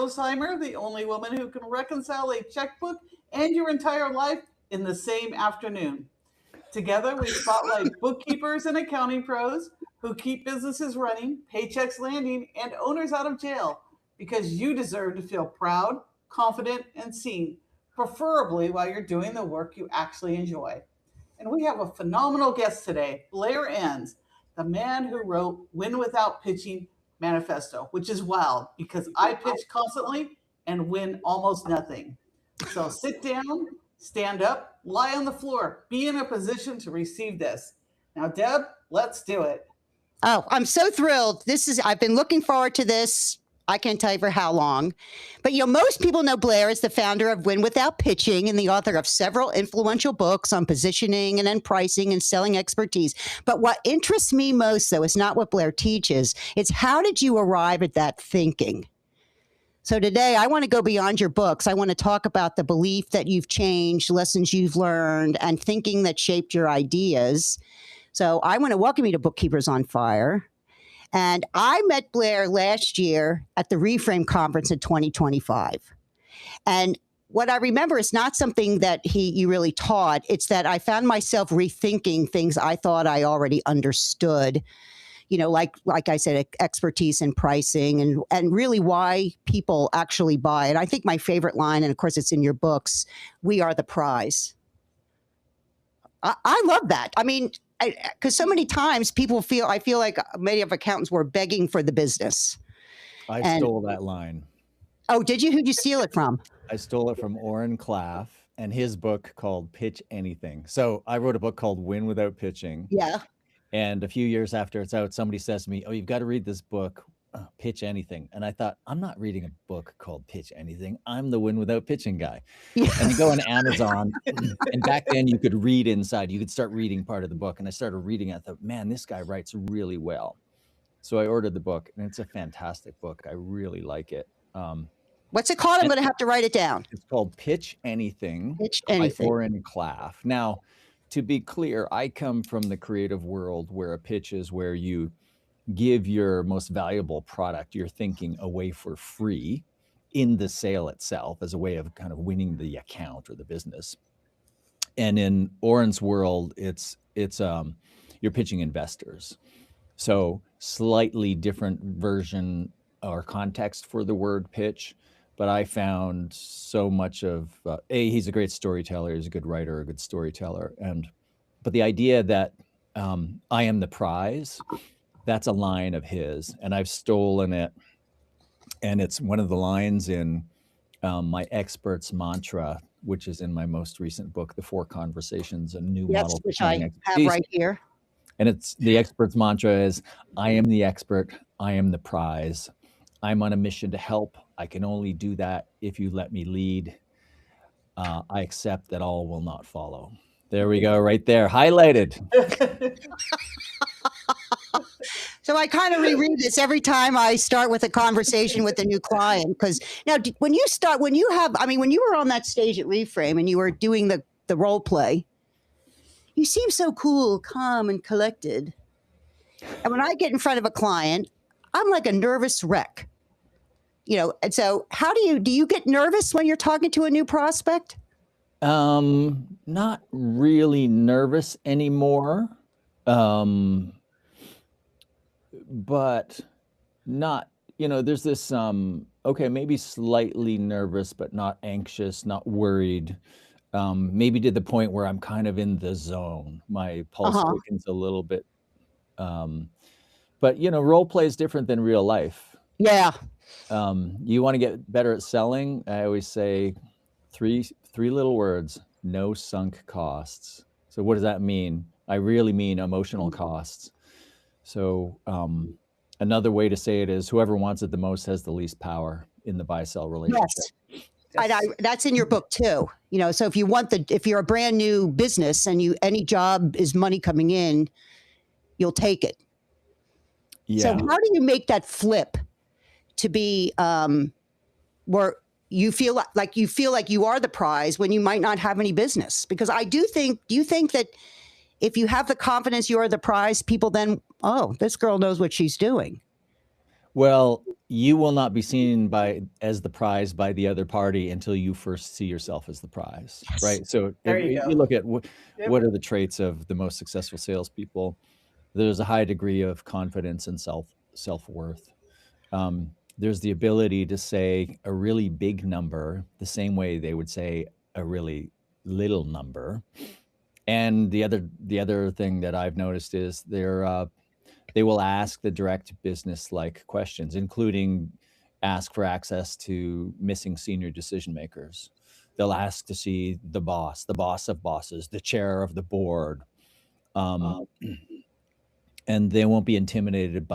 Kilsheimer, the only woman who can reconcile a checkbook and your entire life in the same afternoon. Together, we spotlight bookkeepers and accounting pros who keep businesses running, paychecks landing, and owners out of jail because you deserve to feel proud, confident, and seen, preferably while you're doing the work you actually enjoy. And we have a phenomenal guest today, Blair Enns, the man who wrote Win Without Pitching Manifesto, which is wild because I pitch constantly and win almost nothing. So sit down, stand up, lie on the floor, be in a position to receive this. Now, Deb, let's do it. Oh, I'm so thrilled. I've been looking forward to this. I can't tell you for how long. But, most people know Blair as the founder of Win Without Pitching and the author of several influential books on positioning and then pricing and selling expertise. But what interests me most, though, is not what Blair teaches. It's how did you arrive at that thinking? So today, I want to go beyond your books. I want to talk about the belief that you've changed, lessons you've learned, and thinking that shaped your ideas. So I want to welcome you to Bookkeepers on Fire. And I met Blair last year at the Reframe Conference in 2025. And what I remember is not something that you really taught. It's that I found myself rethinking things I thought I already understood. Like I said, expertise in pricing and really why people actually buy it. I think my favorite line, and of course it's in your books, we are the prize. I love that. I mean, because so many times I feel like many of accountants were begging for the business. I stole that line. Oh, did you? Who'd you steal it from? I stole it from Orrin Claff and his book called Pitch Anything. So I wrote a book called Win Without Pitching. Yeah. And a few years after it's out, somebody says to me, "Oh, you've got to read this book, Pitch Anything." And I thought, I'm not reading a book called Pitch Anything. I'm the Win Without Pitching guy. Yeah. And you go on Amazon, and back then you could read inside. You could start reading part of the book. And I started reading it. I thought, man, this guy writes really well. So I ordered the book, and it's a fantastic book. I really like it. What's it called? I'm going to have to write it down. It's called Pitch Anything. Pitch Anything. By Orrin Claff. Now, to be clear, I come from the creative world where a pitch is where you give your most valuable product, your thinking, away for free in the sale itself as a way of kind of winning the account or the business. And in Orrin's world, it's you're pitching investors. So slightly different version or context for the word pitch. But I found so much of, he's a great storyteller, he's a good writer, a good storyteller. But the idea that I am the prize, that's a line of his, and I've stolen it. And it's one of the lines in my expert's mantra, which is in my most recent book, The 4 Conversations, a new model. Which I have right here. And it's the expert's mantra is, I am the expert, I am the prize. I'm on a mission to help. I can only do that if you let me lead. I accept that all will not follow. There we go, right there, highlighted. So I kind of reread this every time I start with a conversation with a new client. Because now, when you were on that stage at Reframe and you were doing the role play, you seem so cool, calm, and collected. And when I get in front of a client, I'm like a nervous wreck. And so how do you get nervous when you're talking to a new prospect? Not really nervous anymore. But not, there's this, maybe slightly nervous, but not anxious, not worried. Maybe to the point where I'm kind of in the zone. My pulse quickens a little bit. But role play is different than real life. Yeah. You want to get better at selling? I always say three little words: no sunk costs. So what does that mean? I really mean emotional costs. So another way to say it is, whoever wants it the most has the least power in the buy-sell relationship. Yes. That's in your book too. So if you're a brand new business and any job is money coming in, you'll take it. Yeah. So how do you make that flip to be where you feel like you are the prize when you might not have any business? Because do you think that if you have the confidence you are the prize, people then, oh, this girl knows what she's doing? Well, you will not be seen as the prize by the other party until you first see yourself as the prize, Yes. right? So There if you go. you look at Yep. what are the traits of the most successful salespeople, there's a high degree of confidence and self-worth. There's the ability to say a really big number the same way they would say a really little number. And the other thing that I've noticed is they will ask the direct business like questions, including ask for access to missing senior decision makers. They'll ask to see the boss of bosses, the chair of the board. And they won't be intimidated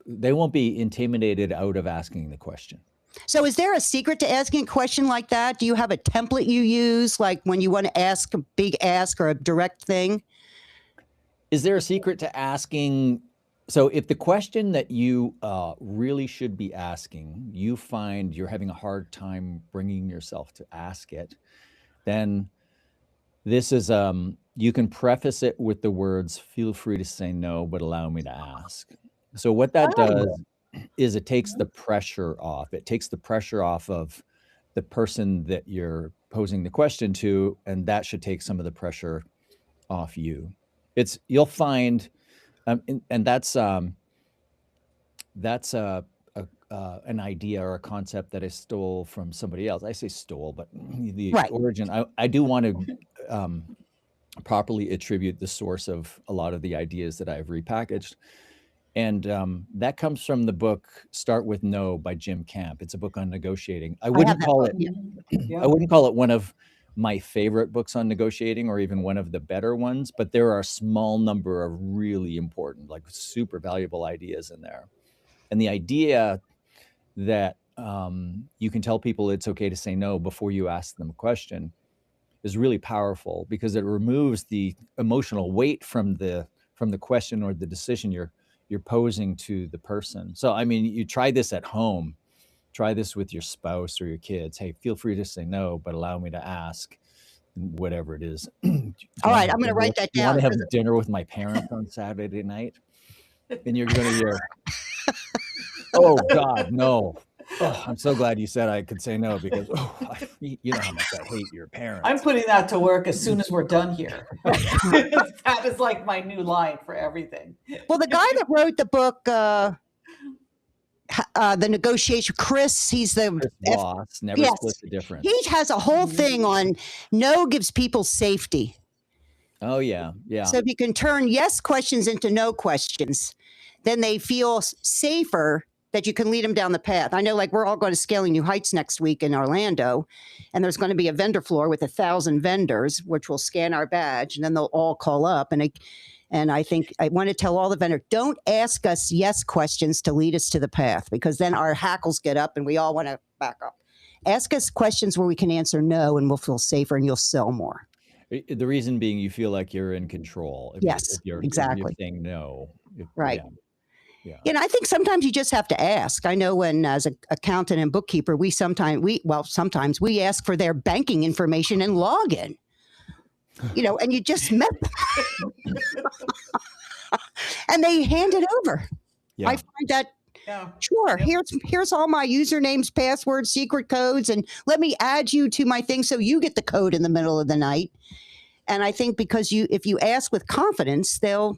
they won't be intimidated out of asking the question. So is there a secret to asking a question like that? Do you have a template you use, like when you want to ask a big ask or a direct thing? Is there a secret to asking? So if the question that you really should be asking, you find you're having a hard time bringing yourself to ask it, then this is, you can preface it with the words, feel free to say no, but allow me to ask. So what that does is it takes the pressure off. It takes the pressure off of the person that you're posing the question to, and that should take some of the pressure off you. You'll find, and that's an idea or a concept that I stole from somebody else. I say stole, but the Right. origin, I do want to properly attribute the source of a lot of the ideas that I've repackaged. And that comes from the book Start With No by Jim Camp. It's a book on negotiating. I wouldn't call it one of my favorite books on negotiating or even one of the better ones, but there are a small number of really important, like super valuable ideas in there. And the idea that you can tell people it's okay to say no before you ask them a question is really powerful because it removes the emotional weight from the question or the decision you're posing to the person. So, I mean, you try this at home, try this with your spouse or your kids. Hey, feel free to say no, but allow me to ask whatever it is. All right, I'm going to write that You down. want to have dinner with my parents on Saturday night? And you're going to hear, oh God, no. Oh, I'm so glad you said I could say no because you know how much I hate your parents. I'm putting that to work as soon as we're done here. That is like my new line for everything. Well, the guy that wrote the book, The Negotiation, Chris, he's the boss, never split the difference. He has a whole thing on no gives people safety. Oh, yeah. Yeah. So if you can turn yes questions into no questions, then they feel safer that you can lead them down the path. I know, like, we're all going to Scaling New Heights next week in Orlando, and there's going to be a vendor floor with 1,000 vendors, which will scan our badge, and then they'll all call up. And I think I want to tell all the vendors, don't ask us yes questions to lead us to the path, because then our hackles get up and we all want to back up. Ask us questions where we can answer no, and we'll feel safer and you'll sell more. The reason being you feel like you're in control. Yes, exactly. If you're saying no. Right. Yeah. And I think sometimes you just have to ask. I know when, as an accountant and bookkeeper, sometimes we ask for their banking information and login. And you just met them. And they hand it over. Yeah. I find that, sure, here's all my usernames, passwords, secret codes, and let me add you to my thing so you get the code in the middle of the night. And I think because if you ask with confidence, they'll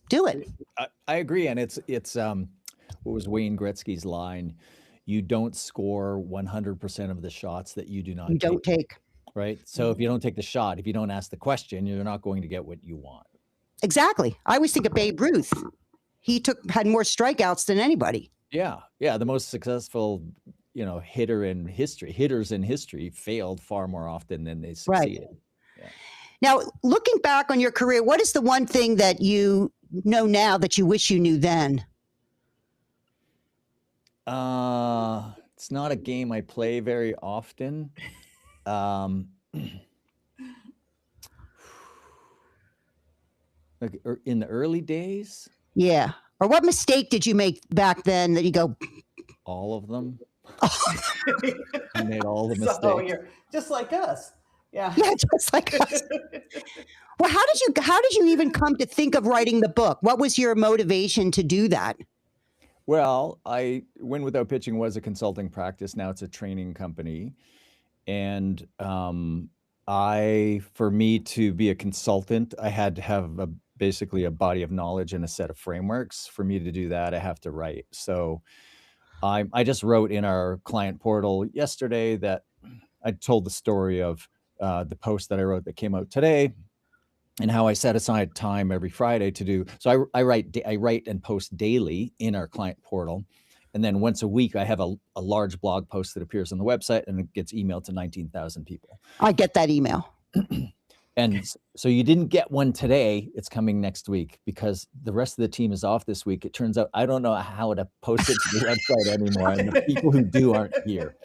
do it. I agree. And it's what was Wayne Gretzky's line? You don't score 100% of the shots that you do not take. Right. So if you don't take the shot, if you don't ask the question, you're not going to get what you want. Exactly. I always think of Babe Ruth. He had more strikeouts than anybody. Yeah. Yeah. The most successful, hitters in history failed far more often than they succeeded. Right. Yeah. Now, looking back on your career, what is the one thing that you know now that you wish you knew then? It's not a game I play very often. Like in the early days. Yeah. Or what mistake did you make back then that you go? All of them. I made all the mistakes. So you're just like us. Yeah. Yeah, just like us. Well, how did you even come to think of writing the book? What was your motivation to do that? Well, Win Without Pitching was a consulting practice. Now it's a training company. And for me to be a consultant, I had to have basically a body of knowledge and a set of frameworks. For me to do that, I have to write. So I just wrote in our client portal yesterday that I told the story of the post that I wrote that came out today, and how I set aside time every Friday to do. So I write and post daily in our client portal. And then once a week, I have a large blog post that appears on the website, and it gets emailed to 19,000 people. I get that email. And so you didn't get one today. It's coming next week because the rest of the team is off this week. It turns out I don't know how to post it to the website anymore. And the people who do aren't here.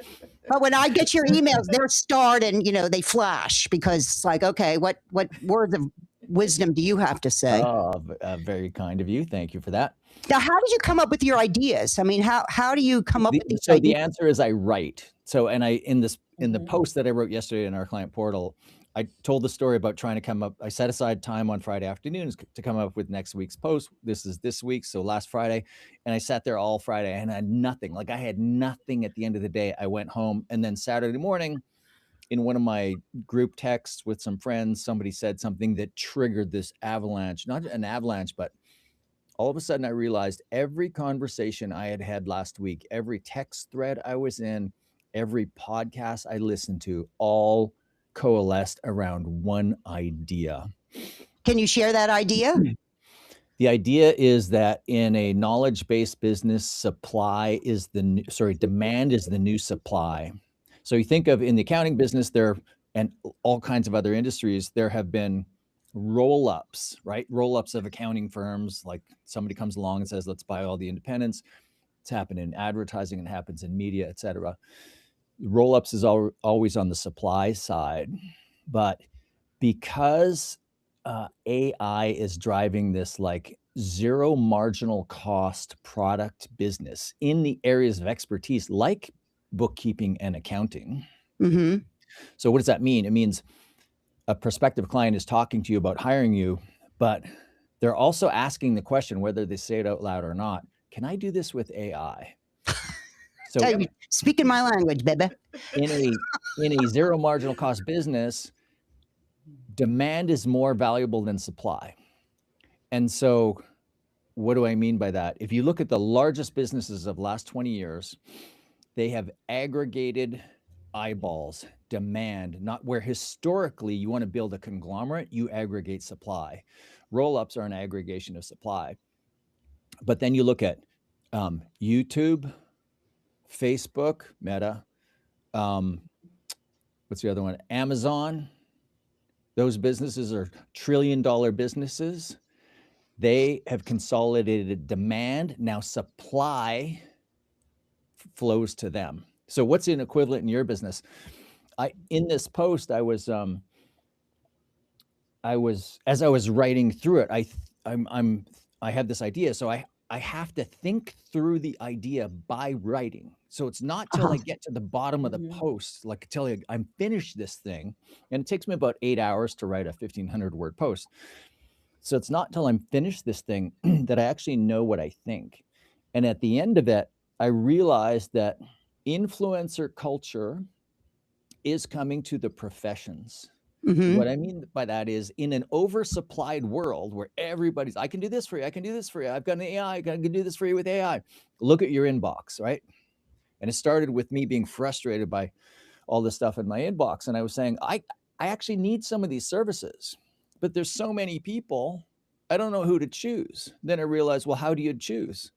But when I get your emails, they're starred and, they flash because it's like, okay, what words of wisdom do you have to say? Oh, very kind of you. Thank you for that. Now, how did you come up with your ideas? I mean, how do you come up with these ideas? The answer is I write. So, and in the post that I wrote yesterday in our client portal, I told the story about trying to come up. I set aside time on Friday afternoons to come up with next week's post. This is this week. So last Friday, and I sat there all Friday and I had nothing. Like I had nothing at the end of the day. I went home, and then Saturday morning, in one of my group texts with some friends, somebody said something that triggered this avalanche, not an avalanche, but all of a sudden I realized every conversation I had last week, every text thread I was in, every podcast I listened to, all coalesced around one idea. Can you share that idea? The idea is that in a knowledge-based business, demand is the new supply. So you think of in the accounting business and all kinds of other industries, there have been roll-ups, right? Roll-ups of accounting firms, like somebody comes along and says, let's buy all the independents. It's happened in advertising and happens in media, et cetera. Roll-ups is always on the supply side, but because AI is driving this like zero marginal cost product business in the areas of expertise like bookkeeping and accounting. Mm-hmm. So what does that mean? It means a prospective client is talking to you about hiring you, but they're also asking the question, whether they say it out loud or not, can I do this with AI? So speaking my language, baby. In a zero marginal cost business, demand is more valuable than supply. And so what do I mean by that? If you look at the largest businesses of the last 20 years, they have aggregated eyeballs, demand, not where historically you want to build a conglomerate, you aggregate supply. Roll-ups are an aggregation of supply. But then you look at YouTube, Facebook, Meta, what's the other one? Amazon. Those businesses are trillion-dollar businesses. They have consolidated demand. Now supply flows to them. So what's an equivalent in your business? In this post, I was as I was writing through it, I had this idea. So I have to think through the idea by writing. So it's not till I get to the bottom of the post, like tell you I'm finished this thing, and it takes me about 8 hours to write a 1,500 word post. So it's not till I'm finished this thing that I actually know what I think. And at the end of it, I realized that influencer culture is coming to the professions. Mm-hmm. What I mean by that is in an oversupplied world where everybody's, I can do this for you. I can do this for you. I've got an AI. I can do this for you with AI. Look at your inbox, right? And it started with me being frustrated by all this stuff in my inbox. And I was saying, I actually need some of these services, but there's so many people, I don't know who to choose. Then I realized, well, how do you choose?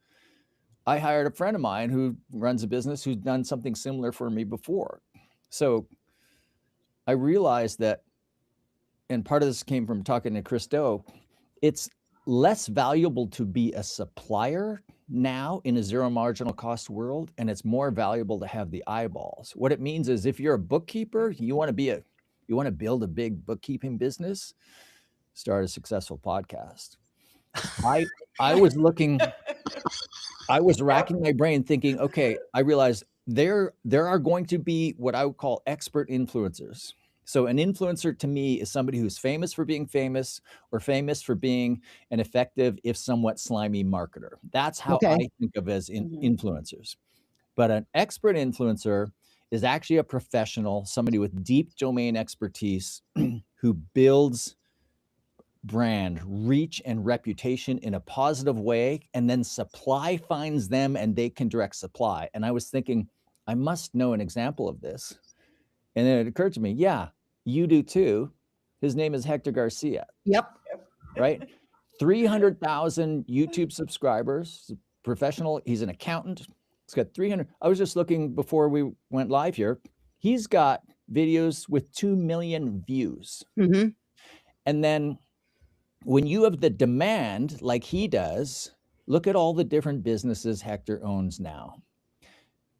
I hired a friend of mine who runs a business who's done something similar for me before. So I realized that, and part of this came from talking to Chris Do, it's less valuable to be a supplier now in a zero marginal cost world, and it's more valuable to have the eyeballs. What it means is if you're a bookkeeper, you want to build a big bookkeeping business, start a successful podcast. I was racking my brain thinking, okay, I realized there are going to be what I would call expert influencers. So an influencer to me is somebody who's famous for being famous or famous for being an effective, if somewhat slimy marketer. That's how Okay. I think of as influencers. But an expert influencer is actually a professional, somebody with deep domain expertise who builds brand reach and reputation in a positive way, and then supply finds them and they can direct supply. And I was thinking, I must know an example of this. And then it occurred to me, yeah, you do too. His name is Hector Garcia. Yep. Right? 300,000 YouTube subscribers, professional. He's an accountant. He's got 300. I was just looking before we went live here. He's got videos with 2 million views. Mm-hmm. And then when you have the demand like he does, look at all the different businesses Hector owns now.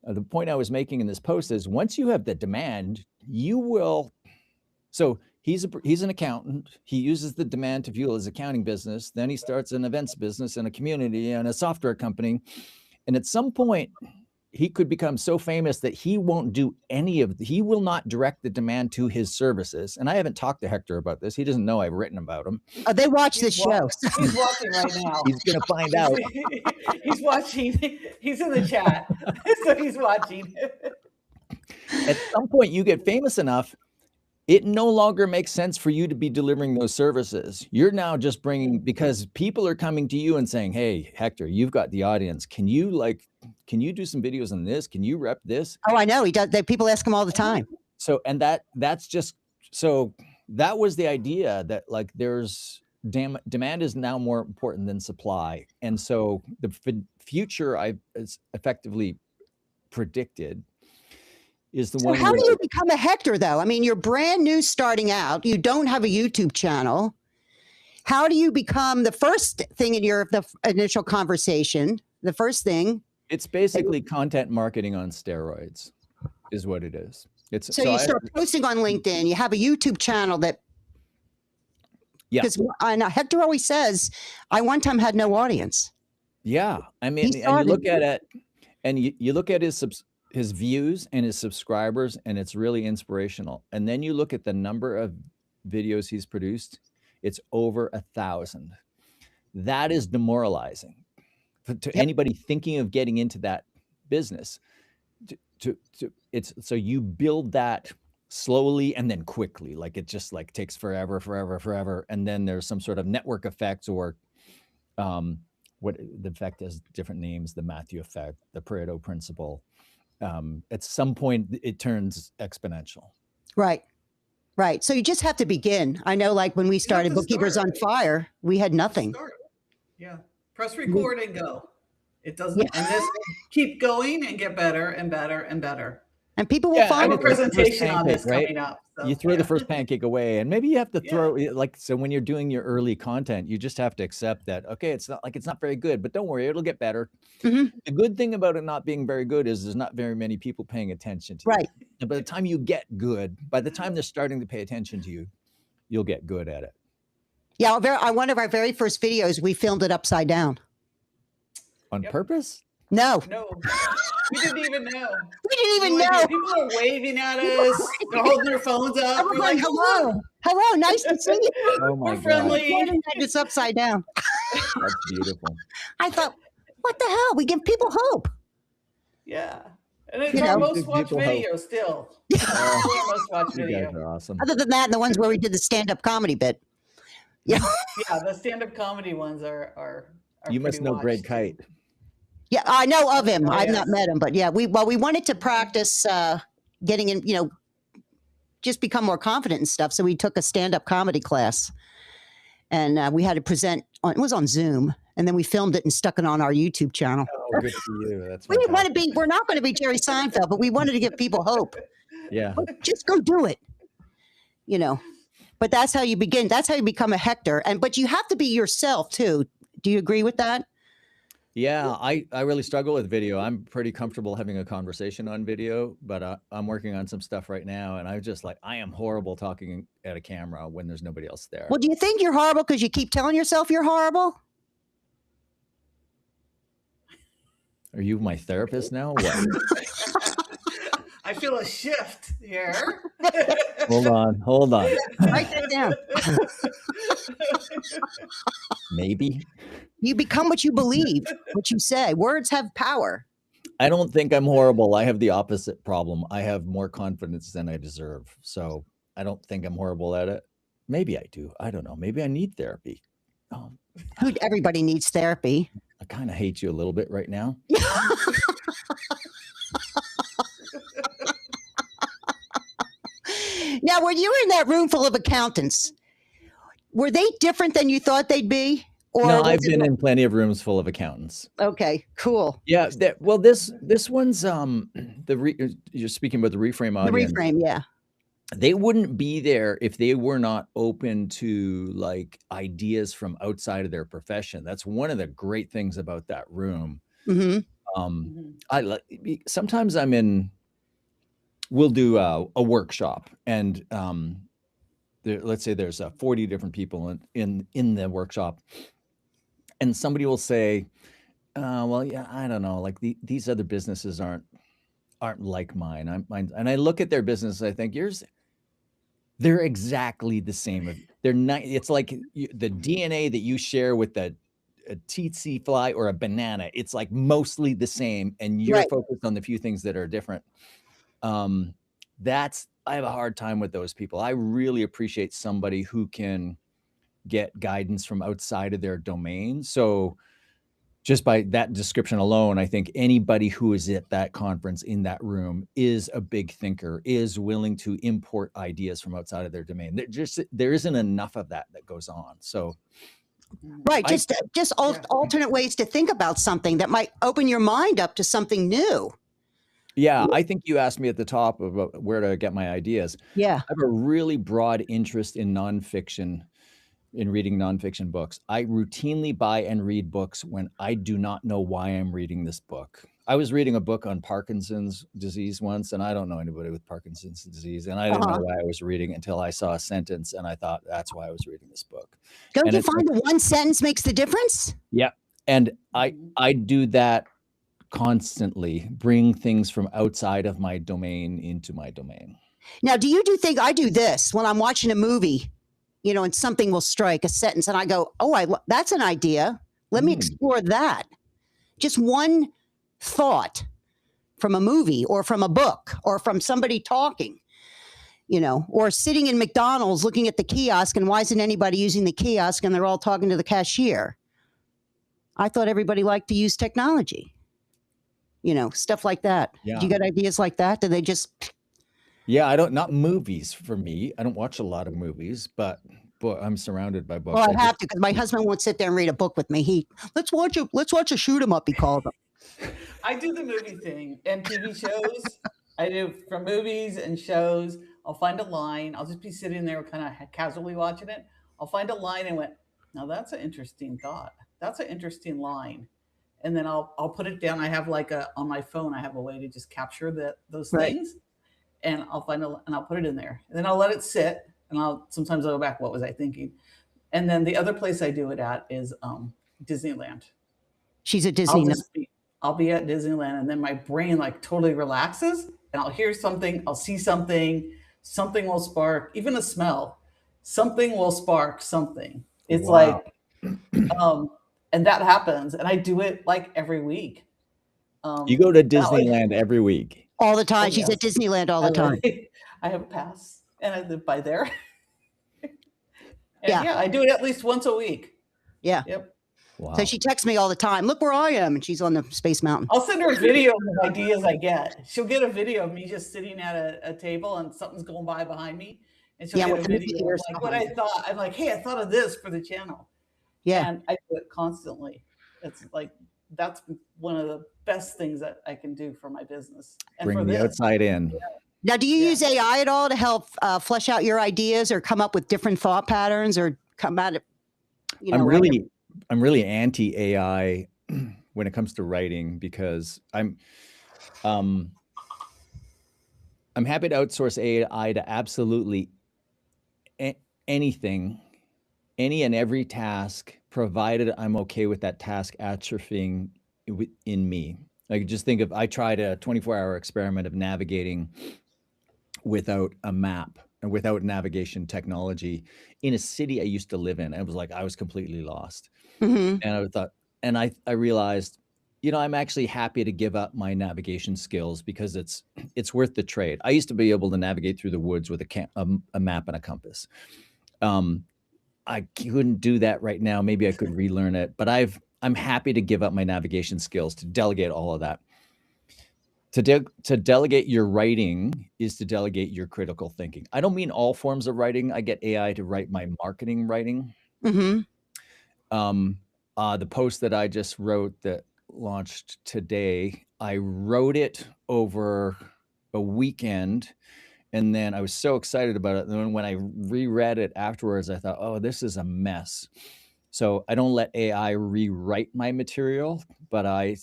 The point I was making in this post is once you have the demand, you will. So he's an accountant. He uses the demand to fuel his accounting business. Then he starts an events business and a community and a software company. And at some point, he could become so famous that he won't do he will not direct the demand to his services. And I haven't talked to Hector about this. He doesn't know I've written about him. Oh, they watch this show. He's watching right now. He's going to find out. He's watching. He's in the chat. So he's watching. At some point, you get famous enough, it no longer makes sense for you to be delivering those services. You're now just bringing, because people are coming to you and saying, hey, Hector, you've got the audience. Can you do some videos on this? Can you rep this? Oh, I know. He does. People ask him all the time. So, and that's just, so that was the idea that like there's demand is now more important than supply. And so the future I've effectively predicted is the one. So how do you become a Hector though? I mean, you're brand new starting out. You don't have a YouTube channel. How do you become the first thing in the initial conversation? The first thing. It's basically content marketing on steroids is what it is. So you start posting on LinkedIn. You have a YouTube channel that. Yeah. Because Hector always says, I one time had no audience. Yeah. I mean, and you look at it and you look at his views and his subscribers, and it's really inspirational. And then you look at the number of videos he's produced, it's over 1,000. That is demoralizing to anybody thinking of getting into that business. So you build that slowly and then quickly, like it just like takes forever. And then there's some sort of network effects or what the effect has different names, the Matthew effect, the Pareto principle. At some point it turns exponential. Right. So you just have to begin. I know, like when we started Bookkeepers on Fire, we had nothing. Yeah. Press record and go. It doesn't, and just keep going and get better and better and better. And people will find a presentation on this coming up. So, you throw the first pancake away, and maybe you have to throw so when you're doing your early content, you just have to accept that, okay, it's not very good, but don't worry, it'll get better. Mm-hmm. The good thing about it not being very good is there's not very many people paying attention to you. Right. And by the time you get good, by the time they're starting to pay attention to you, you'll get good at it. Yeah, one of our very first videos, we filmed it upside down. On purpose? No. We didn't even know. know. People are waving at us. They're holding their phones up. We're like, hello, nice to see you. Oh my We're friendly. It's upside down. That's beautiful. I thought, what the hell? We give people hope. Yeah. And it's our most watched video still. Our most watched video. You guys are awesome. Other than that, and the ones where we did the stand-up comedy bit. Yeah. Yeah, the stand-up comedy ones are you must know Greg Kite. Yeah, I know of him. I've not met him, but yeah, we wanted to practice getting in, just become more confident and stuff. So we took a stand-up comedy class, and we had to present it was on Zoom, and then we filmed it and stuck it on our YouTube channel. Oh, good for you. That's we didn't want to be. We're not going to be Jerry Seinfeld, but we wanted to give people hope. Yeah, just go do it. But that's how you begin. That's how you become a Hector, but you have to be yourself too. Do you agree with that? Yeah, I really struggle with video. I'm pretty comfortable having a conversation on video, but I'm working on some stuff right now, and I am horrible talking at a camera when there's nobody else there. Well, do you think you're horrible because you keep telling yourself you're horrible? Are you my therapist now? What? I feel a shift here. Hold on. Write that down. Maybe. You become what you believe, what you say. Words have power. I don't think I'm horrible. I have the opposite problem. I have more confidence than I deserve. So I don't think I'm horrible at it. Maybe I do. I don't know. Maybe I need therapy. Everybody needs therapy. I kind of hate you a little bit right now. Now, when you were in that room full of accountants, were they different than you thought they'd be? Or no, I've been in plenty of rooms full of accountants. Okay, cool. Yeah. Well, this one's you're speaking about the reframe audience. The reframe, yeah. They wouldn't be there if they were not open to like ideas from outside of their profession. That's one of the great things about that room. Sometimes we'll do a workshop, and let's say there's 40 different people in the workshop, and somebody will say, well, yeah, I don't know, like these other businesses aren't like mine. And I look at their business, I think they're exactly the same. They're not. It's like the DNA that you share with a tsetse fly or a banana. It's like mostly the same, and you're focused on the few things that are different. I have a hard time with those people. I really appreciate somebody who can get guidance from outside of their domain. So just by that description alone, I think anybody who is at that conference in that room is a big thinker, is willing to import ideas from outside of their domain. There isn't enough of that goes on. So, just alternate ways to think about something that might open your mind up to something new. Yeah, I think you asked me at the top about where to get my ideas. Yeah, I have a really broad interest in nonfiction. In reading nonfiction books. I routinely buy and read books when I do not know why I'm reading this book. I was reading a book on Parkinson's disease once, and I don't know anybody with Parkinson's disease, and I didn't know why I was reading until I saw a sentence, and I thought that's why I was reading this book. Don't you find that one sentence makes the difference? Yeah, and I do that constantly, bring things from outside of my domain into my domain. Now, do you think I do this when I'm watching a movie? And something will strike a sentence and I go, that's an idea. Let me explore that. Just one thought from a movie or from a book or from somebody talking, or sitting in McDonald's looking at the kiosk, and why isn't anybody using the kiosk and they're all talking to the cashier? I thought everybody liked to use technology, stuff like that. Yeah. Do you got ideas like that? Do they just... Yeah, not movies for me. I don't watch a lot of movies, but I'm surrounded by books. Well, I have to, because my husband won't sit there and read a book with me. Let's watch a shoot 'em up, he called them. I do the movie thing and TV shows. I do from movies and shows. I'll find a line. I'll just be sitting there kind of casually watching it. I'll find a line and went, now that's an interesting thought. That's an interesting line. And then I'll put it down. I have on my phone, I have a way to just capture those things. And I'll I'll put it in there, and then I'll let it sit, and sometimes I'll go back. What was I thinking? And then the other place I do it at is Disneyland. She's at Disneyland. I'll be at Disneyland, and then my brain totally relaxes, and I'll hear something, I'll see something will spark, even a smell, something will spark something. It's and that happens, and I do it every week. You go to Disneyland every week. All the time. She's at Disneyland all the time. I have a pass and I live by there. I do it at least once a week. Yeah. Yep. Wow. So she texts me all the time. Look where I am. And she's on the Space Mountain. I'll send her a video of ideas I get. She'll get a video of me just sitting at a table and something's going by behind me. And she'll get a video of what I thought. I'm like, hey, I thought of this for the channel. Yeah. And I do it constantly. It's that's one of the best things that I can do for my business. And bring the outside in. Yeah. Now, do you use AI at all to help flesh out your ideas or come up with different thought patterns or come at it? I'm really anti-AI when it comes to writing, because I'm happy to outsource AI to absolutely anything, any and every task, provided I'm okay with that task atrophying in me. Just think I tried a 24-hour experiment of navigating without a map and without navigation technology in a city I used to live in. It was like I was completely lost. Mhm. And I thought, and I realized, I'm actually happy to give up my navigation skills because it's worth the trade. I used to be able to navigate through the woods with a map and a compass. I couldn't do that right now. Maybe I could relearn it, but I'm happy to give up my navigation skills to delegate all of that. To delegate your writing is to delegate your critical thinking. I don't mean all forms of writing. I get AI to write my marketing writing. Mhm. The post that I just wrote that launched today, I wrote it over a weekend, and then I was so excited about it. And then when I reread it afterwards, I thought, oh, this is a mess. So I don't let AI rewrite my material, but I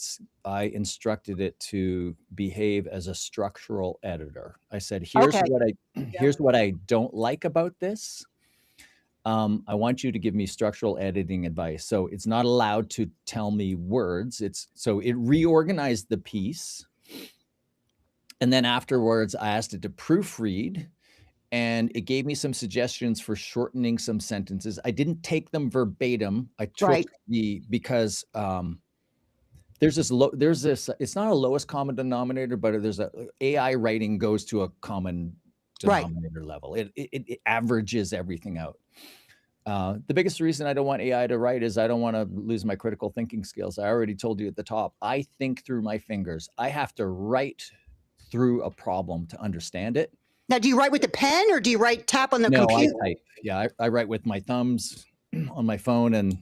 instructed it to behave as a structural editor. I said, here's Okay. here's what I don't like about this. I want you to give me structural editing advice. So it's not allowed to tell me words. So it reorganized the piece. And then afterwards, I asked it to proofread, and it gave me some suggestions for shortening some sentences. I didn't take them verbatim. I took Right. because there's this, it's not a lowest common denominator, but there's AI writing goes to a common Right. denominator level. It averages everything out. The biggest reason I don't want AI to write is I don't want to lose my critical thinking skills. I already told you at the top, I think through my fingers. I have to write through a problem to understand it. Now, do you write with the pen or do you tap on the No, computer? I type. Yeah, I write with my thumbs on my phone. And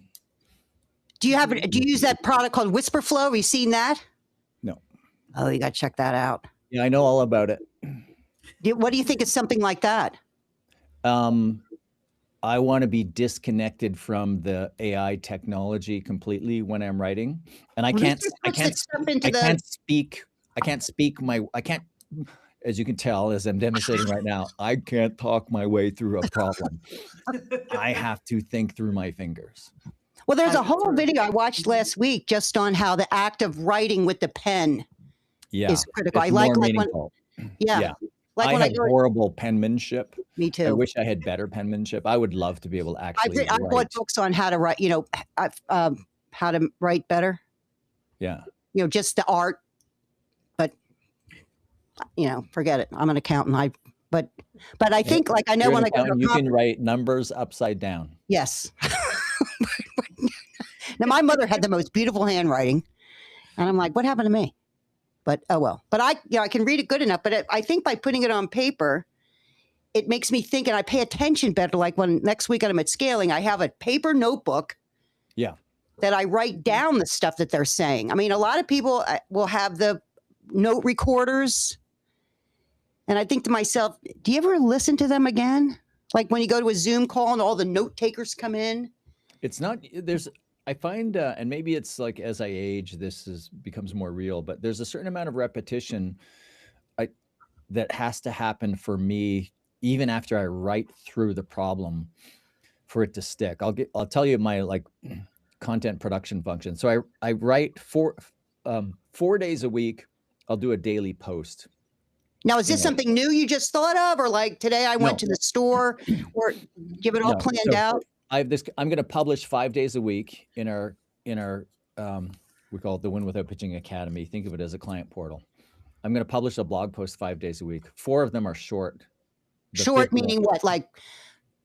do you use that product called Whisperflow? Have you seen that? No. Oh, you got to check that out. Yeah, I know all about it. What do you think of something like that? I want to be disconnected from the AI technology completely when I'm writing, and I can't speak. As you can tell, as I'm demonstrating right now, I can't talk my way through a problem. I have to think through my fingers. Well, there's a whole video I watched last week just on how the act of writing with the pen is critical. It's more meaningful. Yeah. Like I have horrible penmanship. Me too. I wish I had better penmanship. I would love to be able to actually I bought books on how to write, how to write better. Yeah. Just the art. But, forget it. I'm an accountant. But I think I know when I go to you can write numbers upside down. Yes. Now, my mother had the most beautiful handwriting. And I'm like, what happened to me? But, oh, well. But I can read it good enough. But I think by putting it on paper, it makes me think, and I pay attention better. Like when next week I'm at scaling, I have a paper notebook. Yeah. That I write down the stuff that they're saying. I mean, a lot of people will have the note recorders. And I think to myself, do you ever listen to them again? Like when you go to a Zoom call and all the note takers come in? It's not, I find, and maybe it's like as I age, becomes more real, but there's a certain amount of repetition that has to happen for me, even after I write through the problem, for it to stick. I'll tell you my content production function. So I write 4 days a week. I'll do a daily post. Now, is this something new you just thought of, or like today I went to the store, or give it all planned out? I'm going to publish 5 days a week in our we call it the Win Without Pitching Academy. Think of it as a client portal. I'm going to publish a blog post 5 days a week. 4 of them are short. Short meaning what? Like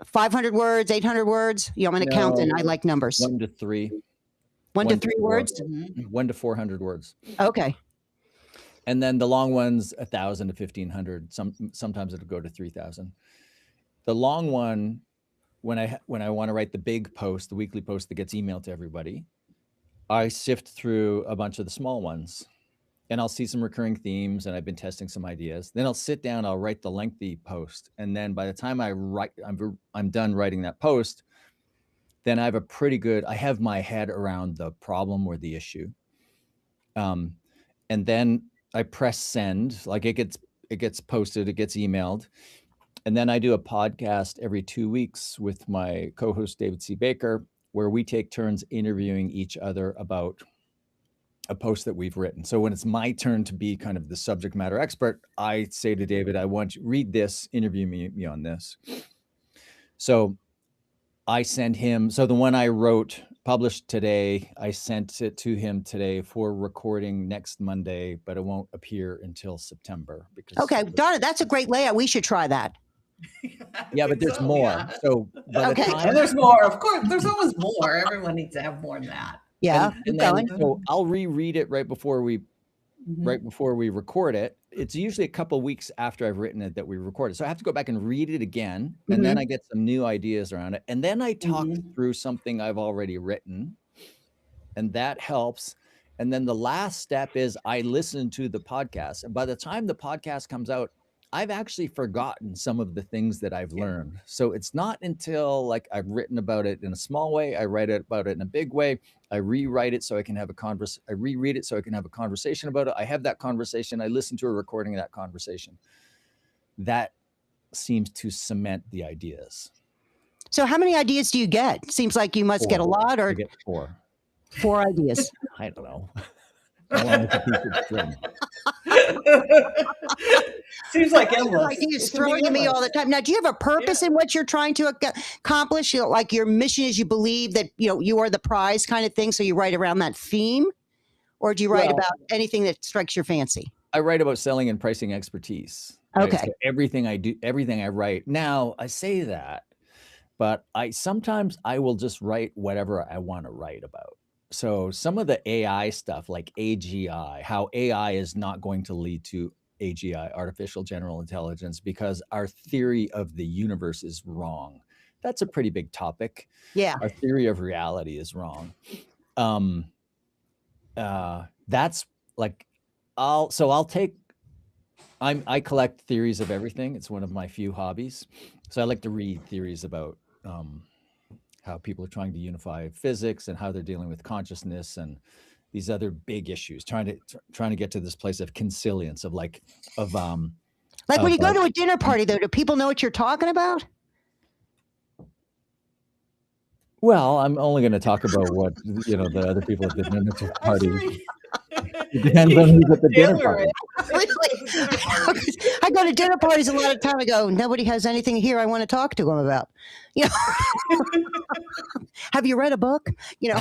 500 words, 800 words? I'm an accountant. I like numbers. 1 to 3. 1 to 3 words? 1 to 400 words. Okay. And then the long ones, 1,000 to 1,500. Sometimes it'll go to 3,000. The long one, when I want to write the big post, the weekly post that gets emailed to everybody, I sift through a bunch of the small ones, and I'll see some recurring themes, and I've been testing some ideas. Then I'll sit down, I'll write the lengthy post, and then by the time I'm done writing that post, then I have my head around the problem or the issue, and then I press send. Like it gets posted, it gets emailed. And then I do a podcast every 2 weeks with my co-host, David C. Baker, where we take turns interviewing each other about a post that we've written. So when it's my turn to be kind of the subject matter expert, I say to David, I want you read this, interview me on this. So I send him, so the one I wrote, published today, I sent it to him today for recording next Monday, but it won't appear until September. Because Okay, Donna, that's a great layout. We should try that. yeah, but there's more. Yeah. So by Okay. the time, And there's more. Of course, there's always more. Everyone needs to have more than that. Yeah, And keep then- going. so I'll reread it right before we Mhm. right before we record it. It's usually a couple of weeks after I've written it that we record it. So I have to go back and read it again. And then I get some new ideas around it. And then I talk through something I've already written. And that helps. And then the last step is I listen to the podcast. And by the time the podcast comes out, I've actually forgotten some of the things that I've learned. So it's not until like I've written about it in a small way, I write about it in a big way, I rewrite it so I can have I reread it so I can have a conversation about it. I have that conversation, I listen to a recording of that conversation. That seems to cement the ideas. So how many ideas do you get? Seems like you must get a lot, I or get 4. 4 ideas. I don't know. How long is a piece of string? Seems like endless. Ideas It can be throwing at me endless. all the time. Now, do you have a purpose in what you're trying to accomplish? You know, like your mission is you believe that you are the prize kind of thing. So you write around that theme, or do you write Well- about anything that strikes your fancy? I write about selling and pricing expertise. right? Okay. So everything I do, everything I write. Now I say that, but sometimes I will just write whatever I want to write about. So some of the AI stuff like AGI, how AI is not going to lead to AGI, artificial general intelligence, because our theory of the universe is wrong. That's a pretty big topic. Yeah. Our theory of reality is wrong. That's like, I collect theories of everything. It's one of my few hobbies. So I like to read theories about how people are trying to unify physics and how they're dealing with consciousness and these other big issues, trying to get to this place of consilience, of Like when you go to a dinner party, though, do people know what you're talking about? well, I'm only going to talk about what the other people at the dinner I'm party. sure It depends on who's at the dinner Taylor party. it. Really? I go to dinner parties a lot of time. I go, nobody has anything here I want to talk to them about. Have you read a book? You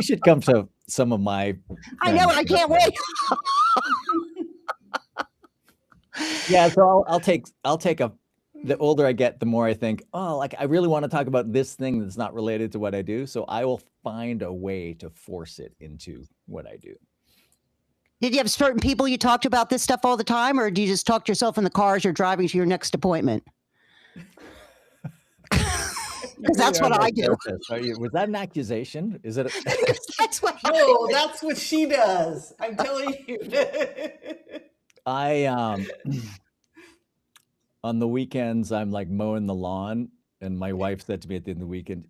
should come to some of my. I know, I can't wait. Yeah, so I'll take the older I get, the more I think, like I really want to talk about this thing that's not related to what I do. So I will find a way to force it into what I do. Did you have certain people you talked about this stuff all the time, or do you just talk to yourself in the car as you're driving to your next appointment? Because that's what I do. Was that an accusation? Is it? That's what I No, that's what she does. I'm telling you. On the weekends, I'm like mowing the lawn, and my wife said to me at the end of the weekend,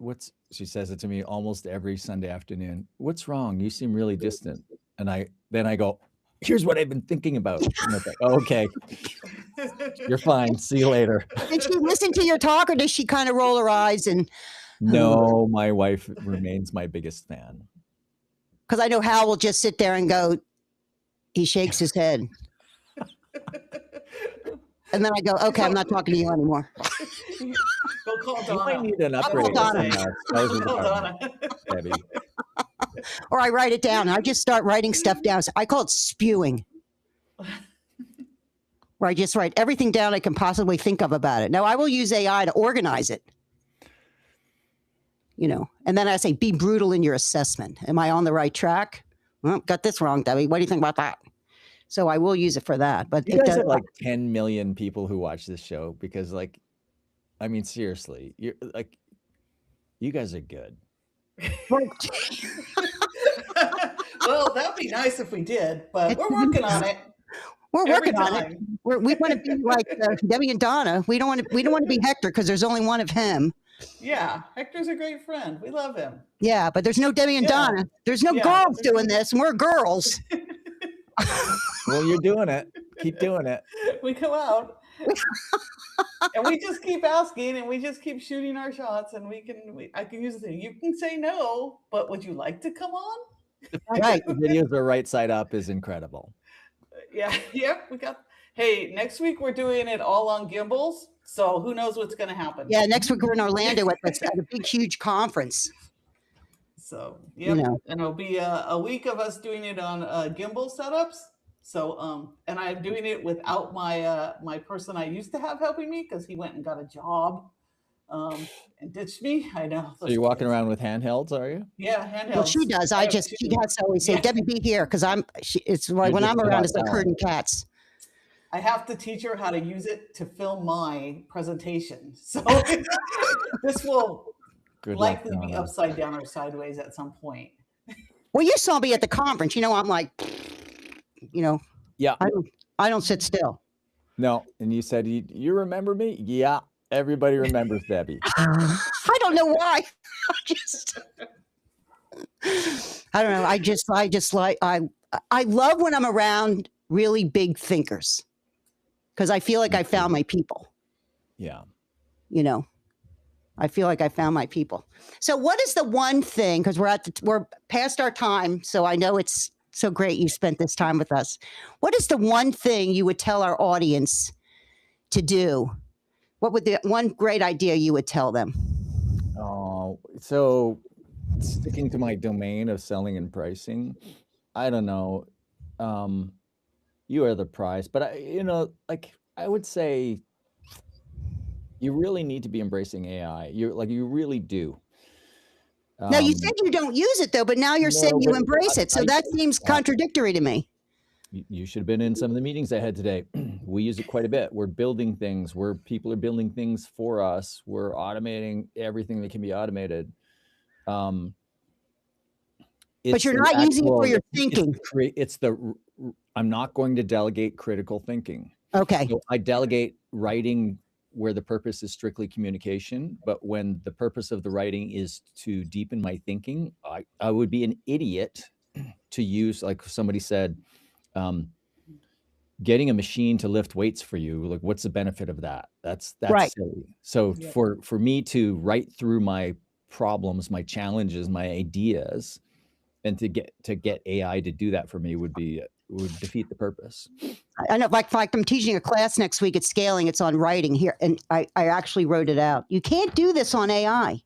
she says it to me almost every Sunday afternoon. What's wrong? You seem really distant. And then I go, here's what I've been thinking about. And it's like, okay, you're fine. See you later. Did she listen to your talk, or does she kind of roll her eyes? And No, my wife remains my biggest fan. because I know Hal will just sit there and go, he shakes his head. And then I go, okay, I'm not talking to you anymore. Go call You might Donna. need an call upgrade. Donna. Go call Donna. Debbie. Or I write it down. I just start writing stuff down. So I call it spewing. Where I just write everything down I can possibly think of about it. Now, I will use AI to organize it. And then I say, be brutal in your assessment. Am I on the right track? Well, got this wrong, Debbie. What do you think about that? So I will use it for that. But You guys have like 10 million people who watch this show because, seriously, you guys are good. Well, that'd be nice if we did, but we're working on it. We're every working on it. time. We want to be like Debbie and Donna. We don't want to be Hector because there's only one of him. Yeah, Hector's a great friend. We love him. Yeah, but there's no Debbie and Yeah. Donna. There's no Yeah. girls doing this, and we're girls. Well, you're doing it. Keep doing it. We come out and we just keep asking and we just keep shooting our shots, and I can use the thing. You can say no, but would you like to come on? The fact Right. that the videos are right side up is incredible. Yeah, yep, we got. Hey, next week we're doing it all on gimbals, so who knows what's going to happen? Yeah, next week we're in Orlando at a big, huge conference. So, You yep, know. and it'll be a week of us doing it on gimbal setups. So, and I'm doing it without my person I used to have helping me because he went and got a job and ditched me. I know. So you're walking around with handhelds, are you? Yeah, handhelds. Well, she does. I have She two. has to always say, Yeah. Debbie, be here, because it's like You're when just I'm around, about it's like that. herding cats. I have to teach her how to use it to film my presentation. So this will Good luck, likely be Donna. upside down or sideways at some point. Well, you saw me at the conference. You know, I'm like, you know, Yeah. I don't sit still. No. And you said, you remember me? Yeah. Everybody remembers Debbie. I don't know why. I don't know. I love when I'm around really big thinkers because I feel like I found my people. Yeah. You know, I feel like I found my people. So what is the one thing, because we're past our time, so I know it's so great you spent this time with us. What is the one thing you would tell our audience to do? What would the one great idea you would tell them? Oh, so sticking to my domain of selling and pricing, I don't know. You are the prize, but I would say you really need to be embracing AI. You really do. Now you said you don't use it though, but now you're saying you embrace it. So that seems contradictory to me. You should have been in some of the meetings I had today. We use it quite a bit. We're building things where people are building things for us. We're automating everything that can be automated. But you're not using it for your thinking. I'm not going to delegate critical thinking. Okay. So I delegate writing where the purpose is strictly communication. But when the purpose of the writing is to deepen my thinking, I would be an idiot to use, like somebody said, getting a machine to lift weights for you. Like, what's the benefit of that? That's right. silly. So for me to write through my problems, my challenges, my ideas, and to get AI to do that for me would defeat the purpose. I know, like I'm teaching a class next week at Scaling. It's on writing here, and I actually wrote it out. You can't do this on AI.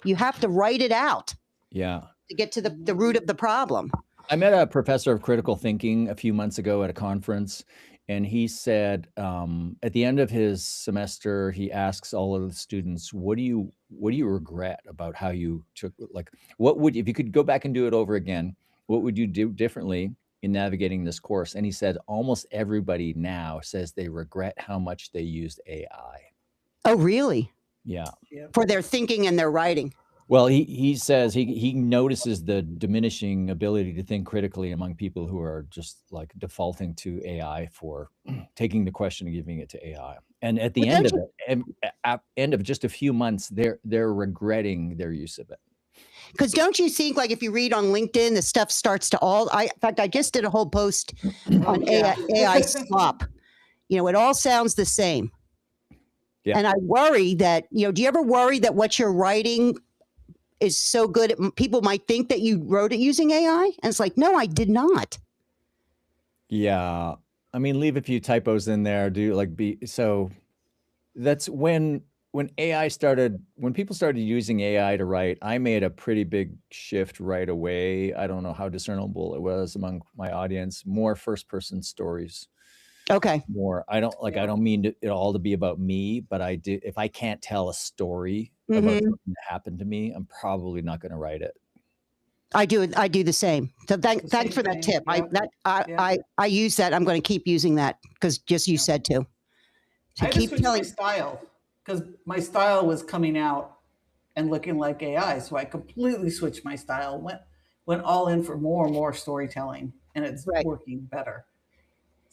You have to write it out. Yeah. To get to the root of the problem. I met a professor of critical thinking a few months ago at a conference, and he said at the end of his semester, he asks all of the students, what do you regret about how you took, like, if you could go back and do it over again, what would you do differently in navigating this course? And he said almost everybody now says they regret how much they used AI. Oh, really? Yeah. For their thinking and their writing. Well, he says he notices the diminishing ability to think critically among people who are just like defaulting to AI for taking the question and giving it to AI. And at the end of just a few months, they're regretting their use of it. Because don't you think, like, if you read on LinkedIn, the stuff starts to in fact, I just did a whole post on AI slop. You know, it all sounds the same. Yeah. And I worry that, do you ever worry that what you're writing is so good, people might think that you wrote it using AI? And it's like, no, I did not. Yeah. I mean, leave a few typos in there. So that's when people started using AI to write, I made a pretty big shift right away. I don't know how discernible it was among my audience. More first person stories. Okay. More. I don't mean it all to be about me, but I do. If I can't tell a story about something that happened to me, I'm probably not going to write it. I do the same. So thanks for that tip. Yeah. I use that. I'm going to keep using that because just you said to. I had to switch my style because my style was coming out and looking like AI. So I completely switched my style, went all in for more and more storytelling, and it's working better.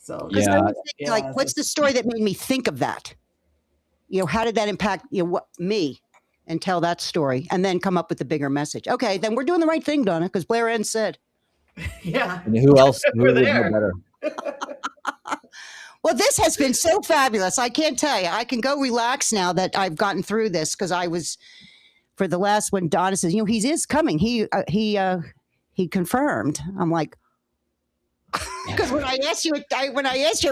So I was thinking, like, what's the story that made me think of that? How did that impact me? And tell that story, and then come up with a bigger message. Okay, then we're doing the right thing, Donna, because Blair Enns said. Yeah. And who else? Who would know better? Well, this has been so fabulous. I can't tell you. I can go relax now that I've gotten through this because I was, for the last one, Donna says, he is coming. He he confirmed. I'm like, because when I asked you to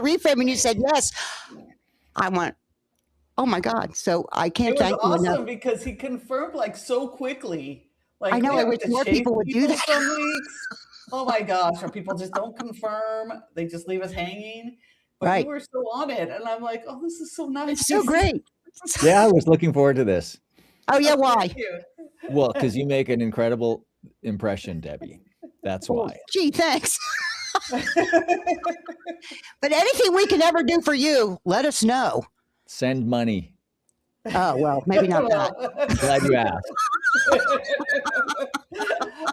reframe and you said yes, I went, oh my God. So I can't It was thank you enough. awesome because he confirmed like so quickly. Like I know, we I have wish to more chase people would do that. some weeks. Oh my gosh, or people just don't confirm. They just leave us hanging. But Right. you were so on it. And I'm like, oh, this is so nice. It's so great. Yeah, I was looking forward to this. Oh yeah, why? Thank you. Well, because you make an incredible impression, Debbie. That's why. Gee, thanks. But anything we can ever do for you, let us know. Send money. Oh, well, maybe not that. Glad you asked.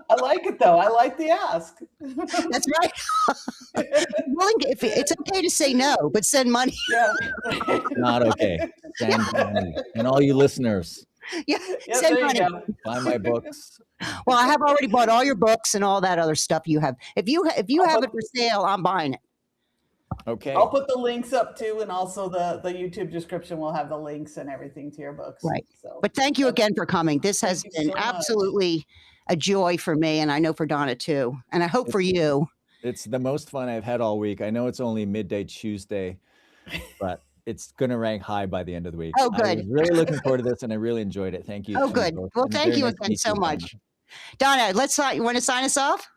I like it though. I like the ask. That's right. If it's okay to say no, but send money. Yeah. Not okay. Send money. And all you listeners, Yeah, Yeah, send there you money. go. buy my books. Well, I have already bought all your books and all that other stuff you have. If you have it for sale, I'm buying it. Okay. I'll put the links up too, and also the YouTube description will have the links and everything to your books. Right. So, But thank you again for coming. This has you been so much. absolutely a joy for me, and I know for Donna too, and I hope for you. It's the most fun I've had all week. I know it's only midday Tuesday, but it's going to rank high by the end of the week. Oh, I good. was really looking forward to this, and I really enjoyed it. Thank you. Oh, to good. both. Well, And thank very you nice to again meet so you, much. Donna. Donna, you want to sign us off?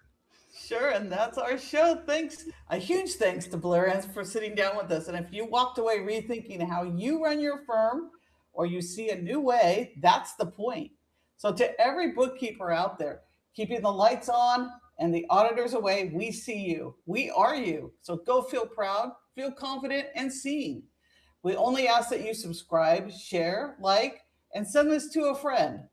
Sure, and that's our show. Thanks, a huge thanks to Blair Enns for sitting down with us. And if you walked away rethinking how you run your firm, or you see a new way, that's the point. So to every bookkeeper out there, keeping the lights on and the auditors away, we see you. We are you. So go feel proud, feel confident, and seen. We only ask that you subscribe, share, like, and send this to a friend.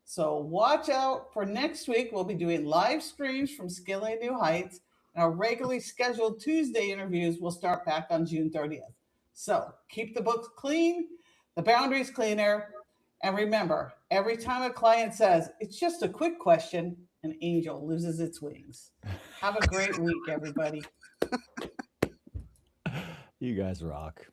So watch out for next week. We'll be doing live streams from Scaling New Heights, and our regularly scheduled Tuesday interviews will start back on June 30th. So keep the books clean, the boundaries cleaner, and remember, every time a client says, it's just a quick question, an angel loses its wings. Have a great week, everybody. You guys rock.